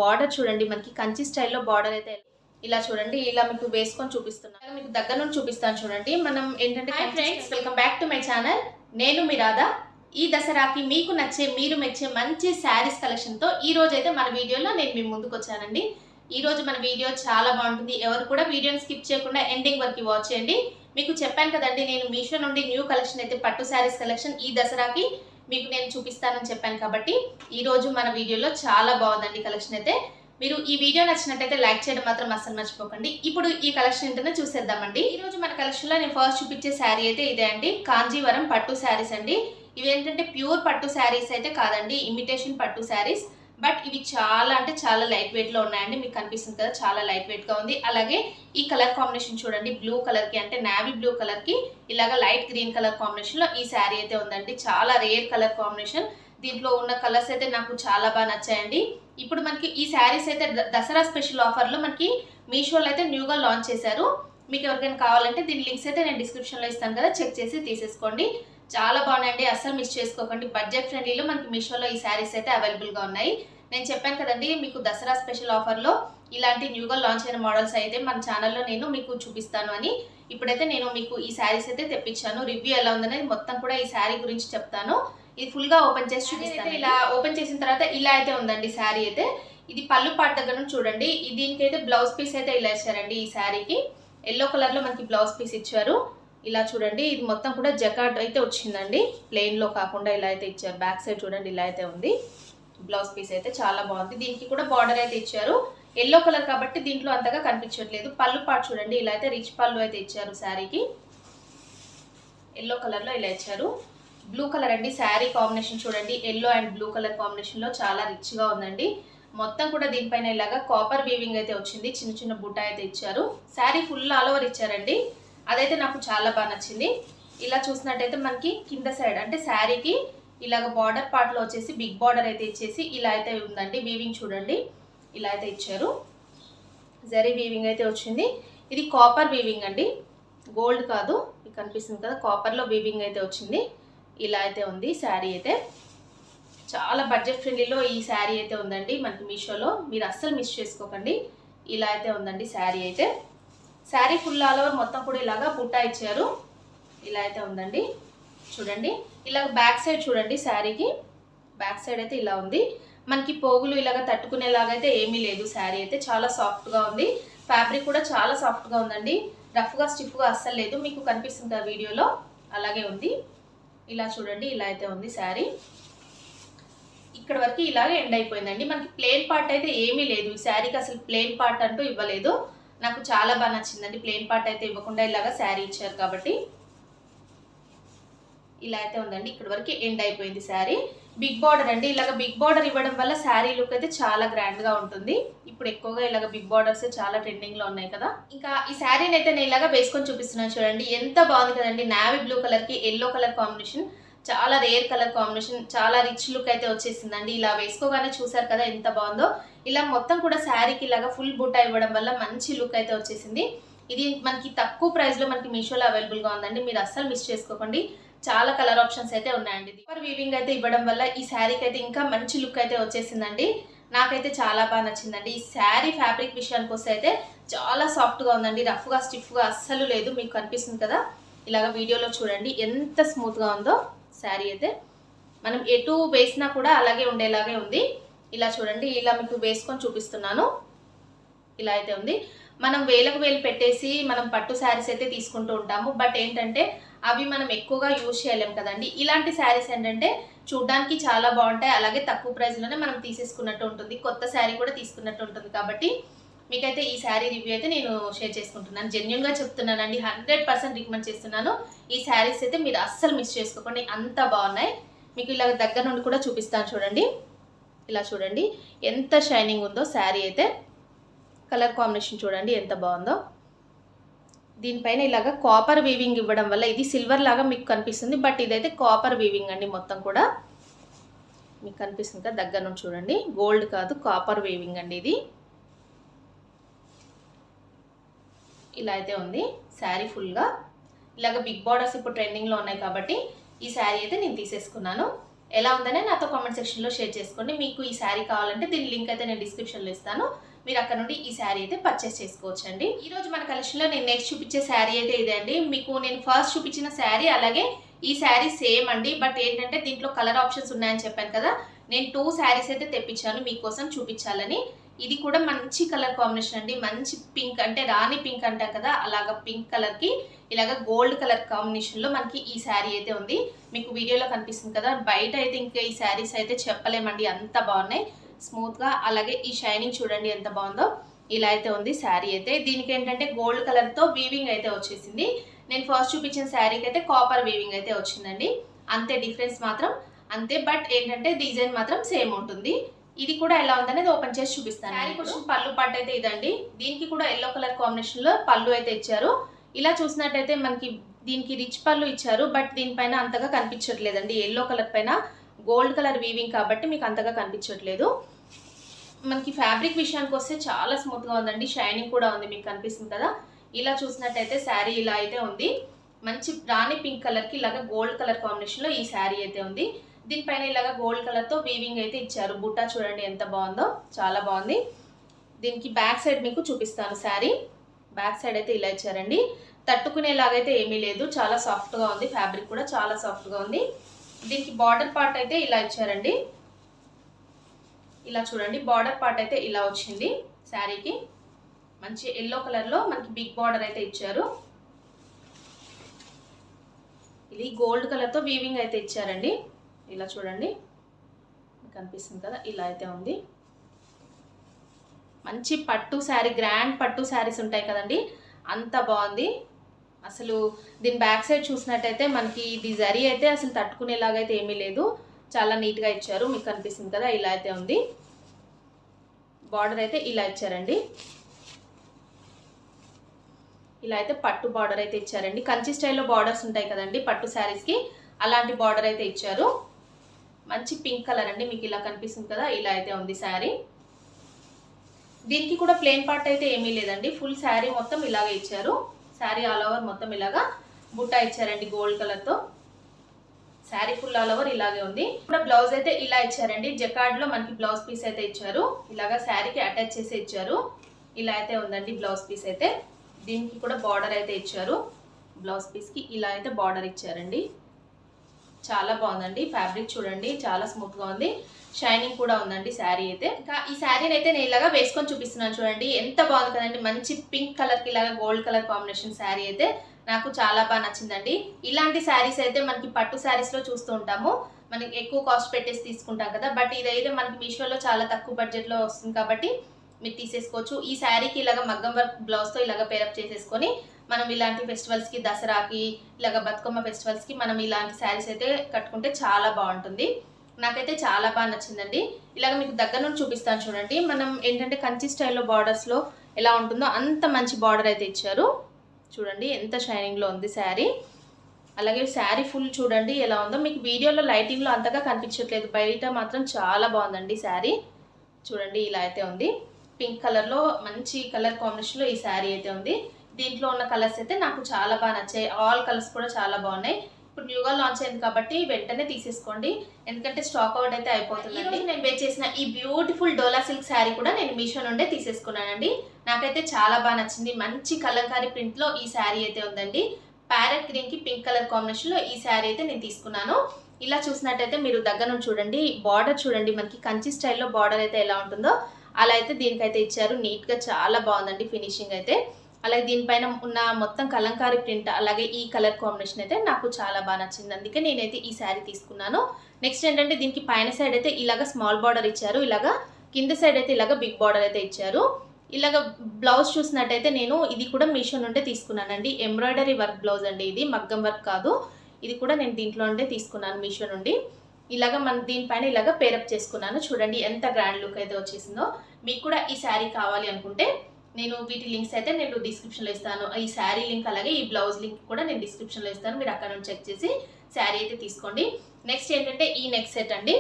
Border చూడండి, మనకి కంచి స్టైల్లో బార్డర్ అయితే ఇలా చూడండి, ఇలా మీకు వేసుకొని చూపిస్తున్నాను. మీకు దగ్గర నుంచి చూపిస్తాను చూడండి. మనం ఏంటంటే friends, welcome back to my channel. నేను మీ రాధా. ఈ దసరాకి మీకు నచ్చే, మీరు మెచ్చే మంచి శారీస్ కలెక్షన్తో ఈ రోజు అయితే మన వీడియోలో నేను మీ ముందుకు వచ్చానండి. ఈ రోజు మన వీడియో చాలా బాగుంటుంది. ఎవరు కూడా వీడియోని స్కిప్ చేయకుండా ఎండింగ్ వరకు వాచ్ చేయండి. మీకు చెప్పాను కదండి, నేను మీషో నుండి న్యూ కలెక్షన్ అయితే పట్టు శారీస్ కలెక్షన్ ఈ దసరాకి మీకు నేను చూపిస్తానని చెప్పాను కాబట్టి ఈ రోజు మన వీడియోలో చాలా బాగుందండి కలెక్షన్ అయితే. మీరు ఈ వీడియో నచ్చినట్టయితే లైక్ చేయడం మాత్రం అస్సలు మర్చిపోకండి. ఇప్పుడు ఈ కలెక్షన్ ఏంటనే చూసేద్దామండి. ఈ రోజు మన కలెక్షన్లో నేను ఫస్ట్ చూపించే శారీ అయితే ఇదే అండి, కాంజీవరం పట్టు శారీస్ అండి. ఇవి ఏంటంటే ప్యూర్ పట్టు శారీస్ అయితే కాదండి, ఇమిటేషన్ పట్టు శారీస్. బట్ ఇవి చాలా అంటే చాలా లైట్ వెయిట్ లో ఉన్నాయండి. మీకు కనిపిస్తుంది కదా, చాలా లైట్ వెయిట్ గా ఉంది. అలాగే ఈ కలర్ కాంబినేషన్ చూడండి, బ్లూ కలర్ కి అంటే నావీ బ్లూ కలర్ కి ఇలాగా లైట్ గ్రీన్ కలర్ కాంబినేషన్ లో ఈ శారీ అయితే ఉందండి. చాలా రేర్ కలర్ కాంబినేషన్. దీంట్లో ఉన్న కలర్స్ అయితే నాకు చాలా బాగా నచ్చాయండి. ఇప్పుడు మనకి ఈ శారీస్ అయితే దసరా స్పెషల్ ఆఫర్ లో మనకి మీషోలో అయితే న్యూగా లాంచ్ చేశారు. మీకు ఎవరికైనా కావాలంటే దీని లింక్స్ అయితే నేను డిస్క్రిప్షన్ లో ఇస్తాను కదా, చెక్ చేసి తీసేసుకోండి. చాలా బాగున్నాయండి, అస్సలు మిస్ చేసుకోకండి. బడ్జెట్ ఫ్రెండ్లీలో మనకి మీషోలో ఈ శారీస్ అయితే అవైలబుల్గా ఉన్నాయి. నేను చెప్పాను కదండి, మీకు దసరా స్పెషల్ ఆఫర్లో ఇలాంటి న్యూగా లాంచ్ అయిన మోడల్స్ అయితే మన ఛానల్లో నేను మీకు చూపిస్తాను అని. ఇప్పుడైతే నేను మీకు ఈ శారీస్ అయితే తెప్పించాను. రివ్యూ ఎలా ఉందనేది మొత్తం కూడా ఈ శారీ గురించి చెప్తాను. ఇది ఫుల్గా ఓపెన్ చేసి చూపిస్తాను. ఇలా ఓపెన్ చేసిన తర్వాత ఇలా అయితే ఉందండి శారీ అయితే. ఇది పళ్ళు పార్ట్ దగ్గర నుంచి చూడండి. దీనికైతే బ్లౌజ్ పీస్ అయితే ఇలా ఇచ్చారండి. ఈ శారీకి ఎల్లో కలర్లో మనకి బ్లౌజ్ పీస్ ఇచ్చారు. ఇలా చూడండి, ఇది మొత్తం కూడా జకార్డ్ అయితే వచ్చిందండి, ప్లెయిన్లో కాకుండా ఇలా అయితే ఇచ్చారు. బ్యాక్ సైడ్ చూడండి ఇలా అయితే ఉంది. బ్లౌజ్ పీస్ అయితే చాలా బాగుంది. దీనికి కూడా బార్డర్ అయితే ఇచ్చారు. ఎల్లో కలర్ కాబట్టి దీంట్లో అంతగా కనిపించట్లేదు. పళ్ళు పార్ట్ చూడండి, ఇలా అయితే రిచ్ పళ్ళు అయితే ఇచ్చారు శారీకి. ఎల్లో కలర్లో ఇలా ఇచ్చారు. బ్లూ కలర్ అండి శారీ కాంబినేషన్ చూడండి, ఎల్లో అండ్ బ్లూ కలర్ కాంబినేషన్లో చాలా రిచ్గా ఉందండి. మొత్తం కూడా దీనిపైన ఇలాగా కాపర్ వీవింగ్ అయితే వచ్చింది, చిన్న చిన్న బుట్ట అయితే ఇచ్చారు. శారీ ఫుల్ ఆల్ ఓవర్ ఇచ్చారండి, అదైతే నాకు చాలా బాగా నచ్చింది. ఇలా చూసినట్టయితే మనకి కింద సైడ్ అంటే శారీకి ఇలాగ బార్డర్ పార్ట్లో వచ్చేసి బిగ్ బార్డర్ అయితే ఇచ్చేసి ఇలా అయితే ఉందండి. వీవింగ్ చూడండి ఇలా అయితే ఇచ్చారు, జరీ వీవింగ్ అయితే వచ్చింది. ఇది కాపర్ వీవింగ్ అండి, గోల్డ్ కాదు. మీకు కనిపిస్తుంది కదా, కాపర్లో వీవింగ్ అయితే వచ్చింది. ఇలా అయితే ఉంది శారీ అయితే. చాలా బడ్జెట్ ఫ్రెండ్లీలో ఈ శారీ అయితే ఉందండి మనకి మీషోలో, మీరు అస్సలు మిస్ చేసుకోకండి. ఇలా అయితే ఉందండి శారీ అయితే. శారీ ఫుల్ ఆల్ ఓవర్ మొత్తం కూడా ఇలాగా బుట్ట ఇచ్చారు. ఇలా అయితే ఉందండి చూడండి. ఇలా బ్యాక్ సైడ్ చూడండి, శారీకి బ్యాక్ సైడ్ అయితే ఇలా ఉంది. మనకి పోగులు ఇలాగ తట్టుకునేలాగా అయితే ఏమీ లేదు. శారీ అయితే చాలా సాఫ్ట్గా ఉంది. ఫ్యాబ్రిక్ కూడా చాలా సాఫ్ట్గా ఉందండి, రఫ్గా స్టిఫ్గా అస్సలు లేదు. మీకు కనిపిస్తుంది ఆ వీడియోలో, అలాగే ఉంది. ఇలా చూడండి, ఇలా అయితే ఉంది శారీ. ఇక్కడ వరకు ఇలాగే ఎండ్ అయిపోయిందండి. మనకి ప్లెయిన్ పార్ట్ అయితే ఏమీ లేదు ఈ శారీకి, అసలు ప్లెయిన్ పార్ట్ అంటూ ఇవ్వలేదు. నాకు చాలా బాగా నచ్చిందండి, ప్లెయిన్ పార్ట్ అయితే ఇవ్వకుండా ఇలాగా శారీ ఇచ్చారు కాబట్టి. ఇలా అయితే ఉందండి, ఇక్కడ వరకు ఎండ్ అయిపోయింది శారీ. బిగ్ బార్డర్ అండి, ఇలాగ బిగ్ బార్డర్ ఇవ్వడం వల్ల శారీ లుక్ అయితే చాలా గ్రాండ్గా ఉంటుంది. ఇప్పుడు ఎక్కువగా ఇలాగ బిగ్ బార్డర్స్ చాలా ట్రెండింగ్లో ఉన్నాయి కదా. ఇంకా ఈ శారీని అయితే నేను ఇలాగా వేసుకొని చూపిస్తున్నాను చూడండి, ఎంత బాగుంది కదండి. నావీ బ్లూ కలర్కి ఎల్లో కలర్ కాంబినేషన్, చాలా రేర్ కలర్ కాంబినేషన్, చాలా రిచ్ లుక్ అయితే వచ్చేసిందండి. ఇలా వేసుకోగానే చూసారు కదా ఎంత బాగుందో. ఇలా మొత్తం కూడా శారీకి ఇలాగా ఫుల్ బుట్ట ఇవ్వడం వల్ల మంచి లుక్ అయితే వచ్చేసింది. ఇది మనకి తక్కువ ప్రైస్లో మనకి మీషోలో అవైలబుల్గా ఉందండి, మీరు అస్సలు మిస్ చేసుకోకండి. చాలా కలర్ ఆప్షన్స్ అయితే ఉన్నాయండి. సూపర్ వీవింగ్ అయితే ఇవ్వడం వల్ల ఈ శారీకి అయితే ఇంకా మంచి లుక్ అయితే వచ్చేసిందండి. నాకైతే చాలా బాగా నచ్చిందండి. ఈ శారీ ఫ్యాబ్రిక్ విషయానికి వస్తే అయితే చాలా సాఫ్ట్గా ఉందండి, రఫ్గా స్టిఫ్గా అస్సలు లేదు. మీకు కనిపిస్తుంది కదా, ఇలాగ వీడియోలో చూడండి ఎంత స్మూత్గా ఉందో శారీ అయితే. మనం ఎటు వేసినా కూడా అలాగే ఉండేలాగే ఉంది. ఇలా చూడండి, ఇలా మీకు వేసుకొని చూపిస్తున్నాను. ఇలా అయితే ఉంది. మనం వేలకు వేలు పెట్టేసి మనం పట్టు శారీస్ అయితే తీసుకుంటూ ఉంటాము, బట్ ఏంటంటే అవి మనం ఎక్కువగా యూజ్ చేయలేం కదండి. ఇలాంటి శారీస్ ఏంటంటే చూడడానికి చాలా బాగుంటాయి, అలాగే తక్కువ ప్రైస్లోనే మనం తీసేసుకున్నట్టు ఉంటుంది, కొత్త శారీ కూడా తీసుకున్నట్టు ఉంటుంది. కాబట్టి మీకైతే ఈ శారీ రివ్యూ అయితే నేను షేర్ చేసుకుంటున్నాను. జెన్యున్గా చెప్తున్నానండి, 100% రికమెండ్ చేస్తున్నాను. ఈ శారీస్ అయితే మీరు అస్సలు మిస్ చేసుకోకండి, అంత బాగున్నాయి. మీకు ఇలా దగ్గర నుండి కూడా చూపిస్తాను చూడండి. ఇలా చూడండి ఎంత షైనింగ్ ఉందో శారీ అయితే. కలర్ కాంబినేషన్ చూడండి ఎంత బాగుందో. దీనిపైన ఇలాగ కాపర్ వీవింగ్ ఇవ్వడం వల్ల ఇది సిల్వర్ లాగా మీకు కనిపిస్తుంది, బట్ ఇదైతే కాపర్ వీవింగ్ అండి. మొత్తం కూడా మీకు కనిపిస్తుంది కదా, దగ్గర నుంచి చూడండి, గోల్డ్ కాదు కాపర్ వీవింగ్ అండి ఇది. ఇలా అయితే ఉంది శారీ ఫుల్గా. ఇలాగ బిగ్ బార్డర్స్ ఇప్పుడు ట్రెండింగ్లో ఉన్నాయి కాబట్టి ఈ శారీ అయితే నేను తీసేసుకున్నాను. ఎలా ఉందనే నాతో కామెంట్ సెక్షన్లో షేర్ చేసుకోండి. మీకు ఈ శారీ కావాలంటే దీని లింక్ అయితే నేను డిస్క్రిప్షన్లో ఇస్తాను. మీరు అక్కడ నుండి ఈ శారీ అయితే పర్చేస్ చేసుకోవచ్చు అండి. ఈరోజు మన కలెక్షన్లో నేను నెక్స్ట్ చూపించే శారీ అయితే ఇదే అండి. మీకు నేను ఫస్ట్ చూపించిన శారీ అలాగే ఈ శారీ సేమ్ అండి. బట్ ఏంటంటే దీంట్లో కలర్ ఆప్షన్స్ ఉన్నాయని చెప్పాను కదా, నేను 2 శారీస్ అయితే తెప్పించాను మీకోసం చూపించాలని. ఇది కూడా మంచి కలర్ కాంబినేషన్ అండి. మంచి పింక్, అంటే రాణి పింక్ అంటాం కదా, అలాగా పింక్ కలర్కి ఇలాగ గోల్డ్ కలర్ కాంబినేషన్లో మనకి ఈ శారీ అయితే ఉంది. మీకు వీడియోలో కనిపిస్తుంది కదా, బయట అయితే ఇంకా ఈ శారీస్ అయితే చెప్పలేమండి, అంత బాగున్నాయి స్మూత్గా. అలాగే ఈ షైనింగ్ చూడండి ఎంత బాగుందో. ఇలా అయితే ఉంది శారీ అయితే. దీనికి ఏంటంటే గోల్డ్ కలర్తో వీవింగ్ అయితే వచ్చేసింది. నేను ఫస్ట్ చూపించిన శారీకి అయితే కాపర్ వీవింగ్ అయితే వచ్చిందండి. అంతే, డిఫరెన్స్ మాత్రం అంతే. బట్ ఏంటంటే డిజైన్ మాత్రం సేమ్ ఉంటుంది. ఇది కూడా ఎలా ఉందనేది ఓపెన్ చేసి చూపిస్తాను. శారీ కొంచెం పళ్ళు పాటు అయితే ఇదండి. దీనికి కూడా ఎల్లో కలర్ కాంబినేషన్లో పళ్ళు అయితే ఇచ్చారు. ఇలా చూసినట్టయితే మనకి దీనికి రిచ్ పళ్ళు ఇచ్చారు, బట్ దీనిపైన అంతగా కనిపించట్లేదండి. ఎల్లో కలర్ పైన గోల్డ్ కలర్ వీవింగ్ కాబట్టి మీకు అంతగా కనిపించట్లేదు. మనకి ఫ్యాబ్రిక్ విషయానికి వస్తే చాలా స్మూత్గా ఉందండి, షైనింగ్ కూడా ఉంది, మీకు కనిపిస్తుంది కదా. ఇలా చూసినట్టయితే శారీ ఇలా అయితే ఉంది. మంచి రాణి పింక్ కలర్కి ఇలాగ గోల్డ్ కలర్ కాంబినేషన్లో ఈ శారీ అయితే ఉంది. దీనిపైన ఇలాగ గోల్డ్ కలర్తో వీవింగ్ అయితే ఇచ్చారు. బుట్ట చూడండి ఎంత బాగుందో, చాలా బాగుంది. దీనికి బ్యాక్ సైడ్ మీకు చూపిస్తాను. శారీ బ్యాక్ సైడ్ అయితే ఇలా ఇచ్చారండి. తట్టుకునేలాగైతే ఏమీ లేదు, చాలా సాఫ్ట్గా ఉంది. ఫ్యాబ్రిక్ కూడా చాలా సాఫ్ట్గా ఉంది. దీనికి బార్డర్ పార్ట్ అయితే ఇలా ఇచ్చారండి. ఇలా చూడండి, బార్డర్ పార్ట్ అయితే ఇలా వచ్చింది శారీకి. మంచి ఎల్లో కలర్లో మనకి బిగ్ బార్డర్ అయితే ఇచ్చారు. ఇది గోల్డ్ కలర్తో వీవింగ్ అయితే ఇచ్చారండి. ఇలా చూడండి, మీకు కనిపిస్తుంది కదా, ఇలా అయితే ఉంది. మంచి పట్టు శారీ, గ్రాండ్ పట్టు శారీస్ ఉంటాయి కదండి, అంత బాగుంది అసలు. దీని బ్యాక్ సైడ్ చూసినట్టయితే మనకి ఇది జరీ అయితే అసలు తట్టుకునేలాగైతే ఏమీ లేదు, చాలా నీట్గా ఇచ్చారు. మీకు కనిపిస్తుంది కదా, ఇలా అయితే ఉంది. బార్డర్ అయితే ఇలా ఇచ్చారండి. ఇలా అయితే పట్టు బార్డర్ అయితే ఇచ్చారండి. కంచి స్టైల్లో బార్డర్స్ ఉంటాయి కదండి పట్టు శారీస్కి, అలాంటి బార్డర్ అయితే ఇచ్చారు. మంచి పింక్ కలర్ అండి, మీకు ఇలా కనిపిస్తుంది కదా, ఇలా అయితే ఉంది శారీ. దీనికి కూడా ప్లెయిన్ పార్ట్ అయితే ఏమీ లేదండి, ఫుల్ శారీ మొత్తం ఇలాగే ఇచ్చారు. శారీ ఆల్ ఓవర్ మొత్తం ఇలాగా బుట్ట ఇచ్చారండి గోల్డ్ కలర్తో. శారీ ఫుల్ ఆల్ ఓవర్ ఇలాగే ఉంది. కూడా బ్లౌజ్ అయితే ఇలా ఇచ్చారండి. జకార్డ్లో మనకి బ్లౌజ్ పీస్ అయితే ఇచ్చారు. ఇలాగా శారీకి అటాచ్ చేసి ఇచ్చారు. ఇలా అయితే ఉందండి బ్లౌజ్ పీస్ అయితే. దీనికి కూడా బార్డర్ అయితే ఇచ్చారు. బ్లౌజ్ పీస్కి ఇలా అయితే బార్డర్ ఇచ్చారండి. చాలా బాగుందండి. ఫ్యాబ్రిక్ చూడండి, చాలా స్మూత్గా ఉంది, షైనింగ్ కూడా ఉందండి శారీ అయితే. ఇంకా ఈ శారీని అయితే నేను ఇలాగా వేసుకొని చూపిస్తున్నాను చూడండి, ఎంత బాగుంది కదండి. మంచి పింక్ కలర్కి ఇలాగా గోల్డ్ కలర్ కాంబినేషన్ శారీ అయితే నాకు చాలా బాగా నచ్చిందండి. ఇలాంటి శారీస్ అయితే మనకి పట్టు శారీస్లో చూస్తూ ఉంటాము, మనకి ఎక్కువ కాస్ట్ పెట్టేసి తీసుకుంటాం కదా. బట్ ఇదైతే మనకి మీషోలో చాలా తక్కువ బడ్జెట్లో వస్తుంది కాబట్టి మీరు తీసేసుకోవచ్చు. ఈ శారీకి ఇలాగ మగ్గం వర్క్ బ్లౌజ్తో ఇలాగ పేరప్ చేసేసుకొని మనం ఇలాంటి ఫెస్టివల్స్కి, దసరాకి, ఇలాగ బతుకమ్మ ఫెస్టివల్స్కి మనం ఇలాంటి శారీస్ అయితే కట్టుకుంటే చాలా బాగుంటుంది. నాకైతే చాలా బాగా నచ్చిందండి. ఇలాగ మీకు దగ్గర నుండి చూపిస్తాను చూడండి. మనం ఏంటంటే కంచి స్టైల్లో బార్డర్స్లో ఎలా ఉంటుందో అంత మంచి బార్డర్ అయితే ఇచ్చారు. చూడండి ఎంత షైనింగ్లో ఉంది శారీ. అలాగే శారీ ఫుల్ చూడండి ఎలా ఉందో. మీకు వీడియోలో లైటింగ్లో అంతగా కనిపించట్లేదు, బయట మాత్రం చాలా బాగుందండి శారీ. చూడండి ఇలా అయితే ఉంది. పింక్ కలర్లో మంచి కలర్ కాంబినేషన్లో ఈ శారీ అయితే ఉంది. దీంట్లో ఉన్న కలర్స్ అయితే నాకు చాలా బాగా నచ్చాయి. ఆల్ కలర్స్ కూడా చాలా బాగున్నాయి. ఇప్పుడు న్యూగా లాంచ్ అయింది కాబట్టి వెంటనే తీసేసుకోండి, ఎందుకంటే స్టాక్ అవుట్ అయితే అయిపోతుంది. నేను వేర్ చేసిన ఈ బ్యూటిఫుల్ డోలా సిల్క్ శారీ కూడా నేను మీషో నుండే తీసేసుకున్నానండి. నాకైతే చాలా బాగా నచ్చింది. మంచి కలంకారీ ప్రింట్లో ఈ శారీ అయితే ఉందండి. ప్యారెట్ గ్రీన్కి పింక్ కలర్ కాంబినేషన్లో ఈ శారీ అయితే నేను తీసుకున్నాను. ఇలా చూసినట్టయితే మీరు దగ్గర నుంచి చూడండి, బార్డర్ చూడండి, మనకి కంచి స్టైల్లో బార్డర్ అయితే ఎలా ఉంటుందో అలా అయితే దీనికైతే ఇచ్చారు. నీట్గా చాలా బాగుందండి ఫినిషింగ్ అయితే. అలాగే దీనిపైన ఉన్న మొత్తం కలంకారీ ప్రింట్, అలాగే ఈ కలర్ కాంబినేషన్ అయితే నాకు చాలా బాగా నచ్చింది, అందుకే నేనైతే ఈ శారీ తీసుకున్నాను. నెక్స్ట్ ఏంటంటే దీనికి పైన సైడ్ అయితే ఇలాగ స్మాల్ బార్డర్ ఇచ్చారు, ఇలాగా కింద సైడ్ అయితే ఇలాగ బిగ్ బార్డర్ అయితే ఇచ్చారు. ఇలాగ బ్లౌజ్ చూసినట్టయితే నేను ఇది కూడా మీషో నుండే తీసుకున్నానండి. ఎంబ్రాయిడరీ వర్క్ బ్లౌజ్ అండి, ఇది మగ్గం వర్క్ కాదు. ఇది కూడా నేను దీంట్లో నుండే తీసుకున్నాను మీషో నుండి. ఇలాగ మన దీనిపైన ఇలాగ పేరప్ చేసుకున్నాను. చూడండి ఎంత గ్రాండ్ లుక్ అయితే వచ్చేసిందో. మీకు కూడా ఈ శారీ కావాలి అనుకుంటే నేను వీటి లింక్స్ అయితే నేను డిస్క్రిప్షన్లో ఇస్తాను. ఈ శారీ లింక్ అలాగే ఈ బ్లౌజ్ లింక్ కూడా నేను డిస్క్రిప్షన్లో ఇస్తాను. మీరు అక్కడ నుంచి చెక్ చేసి శారీ అయితే తీసుకోండి. నెక్స్ట్ ఏంటంటే ఈ నెక్ సెట్ అండి.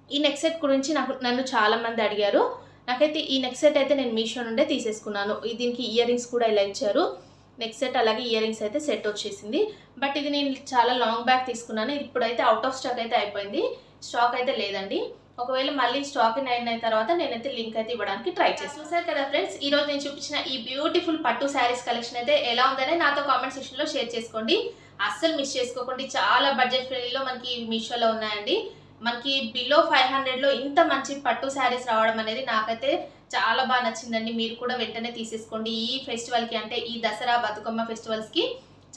ఈ నెక్ సెట్ గురించి నన్ను చాలామంది అడిగారు. నాకైతే ఈ నెక్ సెట్ అయితే నేను మీషో నుండే తీసేసుకున్నాను. దీనికి ఇయర్ రింగ్స్ కూడా ఇలా ఇచ్చారు. నెక్ సెట్ అలాగే ఇయర్ రింగ్స్ అయితే సెట్ వచ్చేసింది. బట్ ఇది నేను చాలా లాంగ్ బ్యాక్ తీసుకున్నాను. ఇప్పుడైతే అవుట్ ఆఫ్ స్టాక్ అయితే అయిపోయింది. స్టాక్ అయితే లేదండి. ఒకవేళ మళ్ళీ స్టాక్ అయిన తర్వాత నేనైతే లింక్ అయితే ఇవ్వడానికి ట్రై చేస్తాను. చూసారు కదా ఫ్రెండ్స్, ఈ రోజు నేను చూపించిన ఈ బ్యూటిఫుల్ పట్టు శారీస్ కలెక్షన్ అయితే ఎలా ఉందనే నాతో కామెంట్ సెక్షన్లో షేర్ చేసుకోండి. అస్సలు మిస్ చేసుకోకండి. చాలా బడ్జెట్ ఫ్రెండ్లీలో మనకి మీషోలో ఉన్నాయండి. మనకి బిలో 500లో ఇంత మంచి పట్టు శారీస్ రావడం అనేది నాకైతే చాలా బాగా నచ్చిందండి. మీరు కూడా వెంటనే తీసేసుకోండి. ఈ ఫెస్టివల్కి అంటే ఈ దసరా బతుకమ్మ ఫెస్టివల్స్కి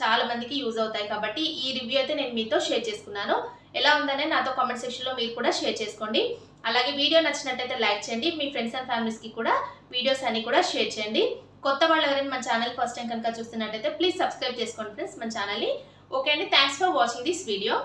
చాలా మందికి యూజ్ అవుతాయి కాబట్టి ఈ రివ్యూ అయితే నేను మీతో షేర్ చేసుకున్నాను. ఎలా ఉందనే నాతో కామెంట్ సెక్షన్లో మీరు కూడా షేర్ చేసుకోండి. అలాగే వీడియో నచ్చినట్టయితే లైక్ చేయండి. మీ ఫ్రెండ్స్ అండ్ ఫ్యామిలీస్కి కూడా వీడియోస్ అన్ని కూడా షేర్ చేయండి. కొత్త వాళ్ళు ఎవరైనా మన ఛానల్ ఫస్ట్ టైం కనుక చూస్తున్నట్టయితే ప్లీజ్ సబ్స్క్రైబ్ చేసుకోండి ఫ్రెండ్స్ మన ఛానల్ని. ఓకే అండి, thanks for watching this video.